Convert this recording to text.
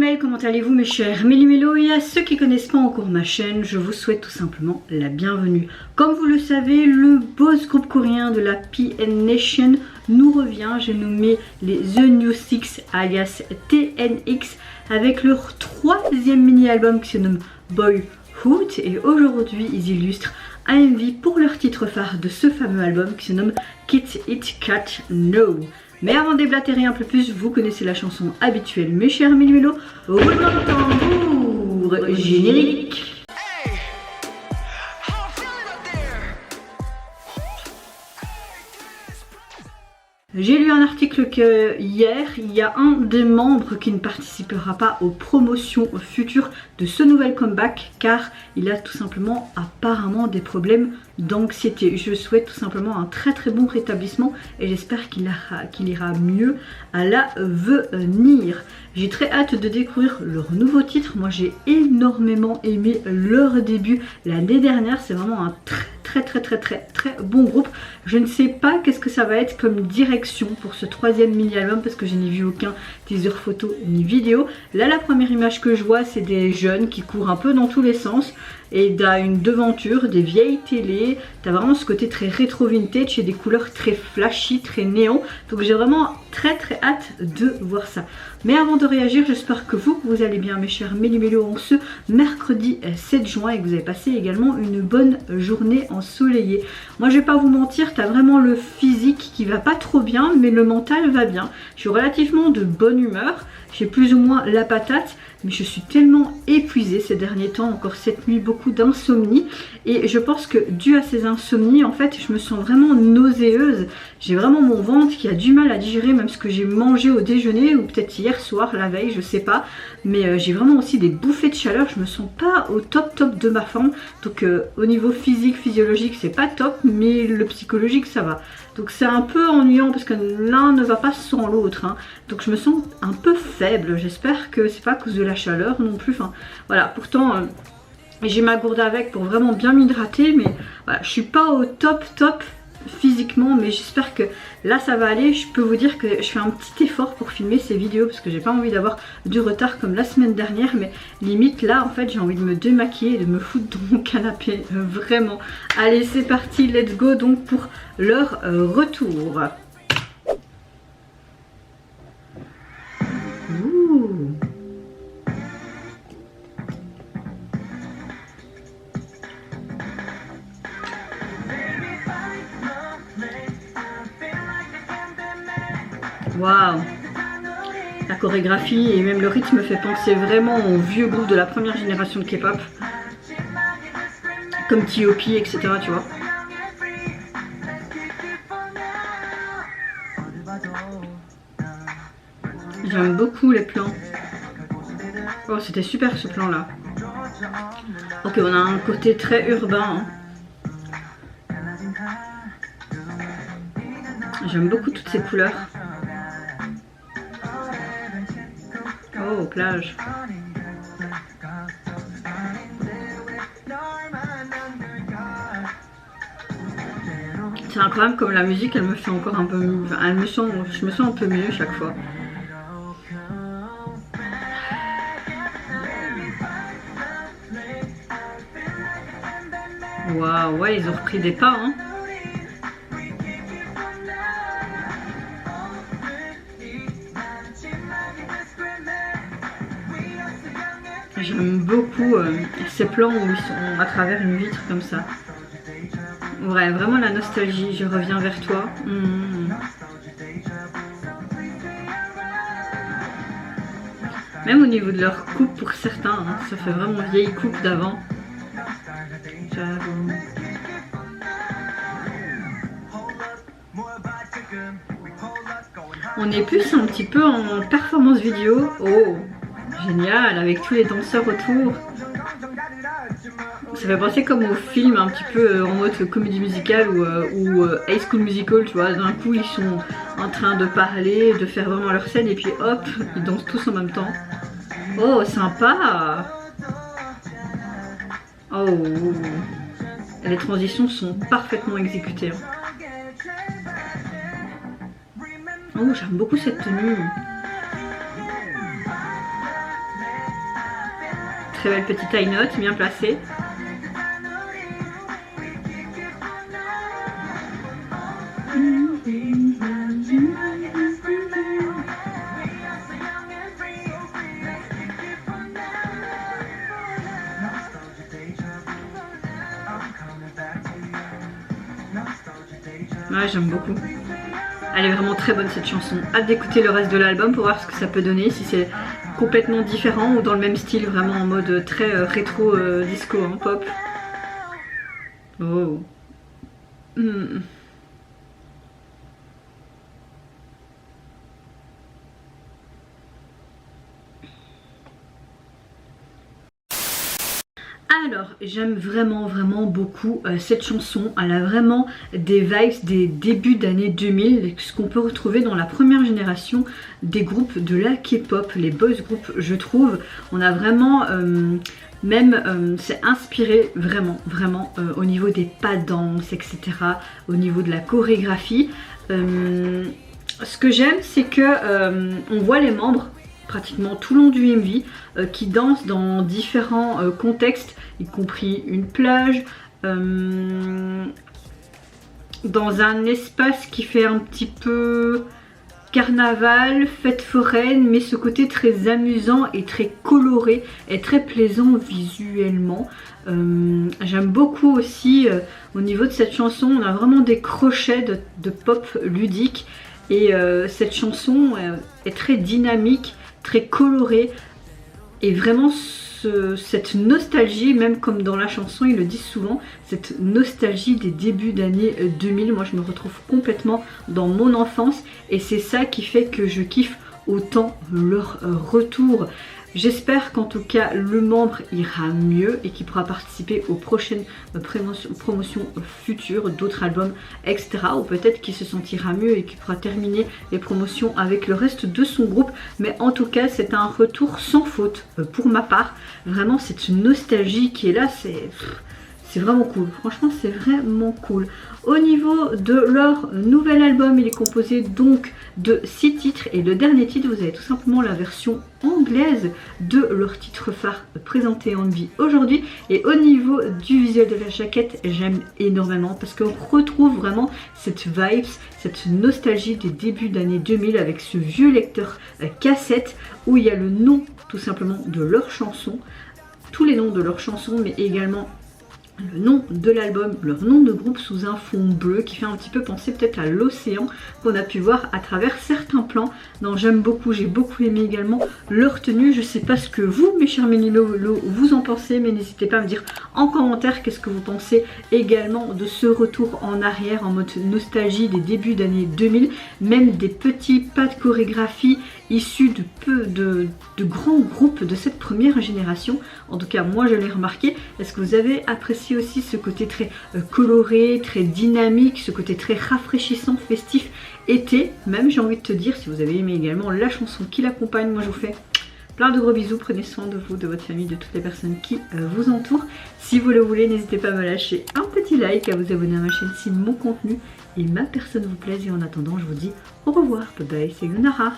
Mail, comment allez-vous mes chers Méli-Mélo? Et à ceux qui connaissent pas encore ma chaîne, je vous souhaite tout simplement la bienvenue. Comme vous le savez, le boss groupe coréen de la PN Nation nous revient. J'ai nommé les The New Six alias TNX avec leur troisième mini-album qui se nomme Boyhood. Et aujourd'hui, ils illustrent un MV pour leur titre phare de ce fameux album qui se nomme Kit It Kat No. Mais avant de déblatérer un peu plus, vous connaissez la chanson habituelle, mes chers Méli-Mélo. Roulement de tambour générique. J'ai lu un article que hier, il y a un des membres qui ne participera pas aux promotions futures de ce nouvel comeback car il a tout simplement apparemment des problèmes d'anxiété. Je souhaite tout simplement un très bon rétablissement et j'espère qu'il ira mieux à l'avenir. J'ai très hâte de découvrir leur nouveau titre. Moi j'ai énormément aimé leur début l'année dernière. C'est vraiment un très bon groupe. Je ne sais pas qu'est-ce que ça va être comme direction pour ce troisième mini-album parce que je n'ai vu aucun teaser photo ni vidéo. Là la première image que je vois c'est des jeunes qui courent un peu dans tous les sens et t'as une devanture, des vieilles télés, t'as vraiment ce côté très rétro vintage et des couleurs très flashy, très néon. Donc j'ai vraiment très hâte de voir ça. Mais avant de réagir, j'espère que vous allez bien mes chers Méli-Mélo en ce mercredi 7 juin et que vous avez passé également une bonne journée ensoleillée. Moi je vais pas vous mentir, t'as vraiment le physique qui va pas trop bien mais le mental va bien. Je suis relativement de bonne humeur, j'ai plus ou moins la patate. Mais je suis tellement épuisée ces derniers temps, encore cette nuit, beaucoup d'insomnie. Et je pense que dû à ces insomnies, en fait, je me sens vraiment nauséeuse. J'ai vraiment mon ventre qui a du mal à digérer même ce que j'ai mangé au déjeuner ou peut-être hier soir, la veille, je sais pas. Mais j'ai vraiment aussi des bouffées de chaleur, je me sens pas au top de ma forme. Donc au niveau physique, physiologique, c'est pas top, mais le psychologique, ça va. Donc c'est un peu ennuyant parce que l'un ne va pas sans l'autre. Hein. Donc je me sens un peu faible. J'espère que c'est pas à cause de la chaleur non plus. Enfin voilà, pourtant j'ai ma gourde avec pour vraiment bien m'hydrater. Mais voilà, je suis pas au top physiquement. Mais j'espère que là ça va aller. Je peux vous dire que je fais un petit effort pour filmer ces vidéos parce que j'ai pas envie d'avoir du retard comme la semaine dernière. Mais limite là en fait j'ai envie de me démaquiller et de me foutre dans mon canapé. Vraiment. Allez c'est parti, let's go donc pour leur retour. Ouh. Waouh. La chorégraphie et même le rythme fait penser vraiment aux vieux groupes de la première génération de K-pop. Comme T.O.P, etc. tu vois. J'aime beaucoup les plans. Oh, c'était super ce plan là. Ok, on a un côté très urbain. Hein. J'aime beaucoup toutes ces couleurs. Oh, plage. C'est incroyable comme la musique, elle me fait encore un peu... je me sens un peu mieux chaque fois. Waouh, ouais, ils ont repris des pas, hein. J'aime beaucoup ces plans où ils sont à travers une vitre comme ça. Ouais, vraiment la nostalgie, je reviens vers toi. Même au niveau de leur coupe pour certains, hein, ça fait vraiment vieille coupe d'avant. On est plus un petit peu en performance vidéo. Oh, génial, avec tous les danseurs autour. Ça fait penser comme au film un petit peu en mode comédie musicale ou High School Musical, tu vois. D'un coup ils sont en train de parler, de faire vraiment leur scène et puis hop, ils dansent tous en même temps. Oh, sympa. Oh, les transitions sont parfaitement exécutées. Oh, j'aime beaucoup cette tenue. Très belle petite high note, bien placée. Ouais, j'aime beaucoup. Elle est vraiment très bonne cette chanson. Hâte d'écouter le reste de l'album pour voir ce que ça peut donner, si c'est complètement différent ou dans le même style, vraiment en mode très rétro disco, hein, pop. Oh. Alors, j'aime vraiment beaucoup cette chanson. Elle a vraiment des vibes des débuts d'année 2000, ce qu'on peut retrouver dans la première génération des groupes de la K-pop, les boys groups, je trouve. On a vraiment, c'est inspiré vraiment au niveau des pas danse, etc., au niveau de la chorégraphie. Ce que j'aime, c'est que on voit les membres pratiquement tout le long du MV qui dansent dans différents contextes, y compris une plage, dans un espace qui fait un petit peu carnaval, fête foraine, mais ce côté très amusant et très coloré est très plaisant visuellement. J'aime beaucoup aussi au niveau de cette chanson, on a vraiment des crochets de pop ludique et cette chanson est très dynamique, très colorée et vraiment cette nostalgie, même comme dans la chanson ils le disent souvent, cette nostalgie des débuts d'année 2000, moi je me retrouve complètement dans mon enfance et c'est ça qui fait que je kiffe autant leur retour. J'espère qu'en tout cas le membre ira mieux et qu'il pourra participer aux prochaines promotions futures d'autres albums, etc. Ou peut-être qu'il se sentira mieux et qu'il pourra terminer les promotions avec le reste de son groupe. Mais en tout cas c'est un retour sans faute pour ma part. Vraiment cette nostalgie qui est là, c'est vraiment cool, franchement c'est vraiment cool. Au niveau de leur nouvel album, il est composé donc de 6 titres et le dernier titre, vous avez tout simplement la version anglaise de leur titre phare présenté en vie aujourd'hui. Et au niveau du visuel de la jaquette, j'aime énormément parce qu'on retrouve vraiment cette vibes, cette nostalgie des débuts d'année 2000 avec ce vieux lecteur cassette où il y a le nom tout simplement de leurs chansons, tous les noms de leurs chansons, mais également le nom de l'album, leur nom de groupe sous un fond bleu qui fait un petit peu penser peut-être à l'océan qu'on a pu voir à travers certains plans. Non, j'aime beaucoup, j'ai beaucoup aimé également leur tenue. Je sais pas ce que vous, mes chers Ménilolos, vous en pensez, mais n'hésitez pas à me dire en commentaire qu'est-ce que vous pensez également de ce retour en arrière en mode nostalgie des débuts d'année 2000, même des petits pas de chorégraphie issus de grands groupes de cette première génération. En tout cas, moi je l'ai remarqué. Est-ce que vous avez apprécié aussi ce côté très coloré, très dynamique, ce côté très rafraîchissant, festif, été même, j'ai envie de te dire, si vous avez aimé également la chanson qui l'accompagne, moi je vous fais plein de gros bisous, prenez soin de vous, de votre famille, de toutes les personnes qui vous entourent. Si vous le voulez, n'hésitez pas à me lâcher un petit like, à vous abonner à ma chaîne si mon contenu et ma personne vous plaisent. Et en attendant, je vous dis au revoir, bye bye, c'est Lunara.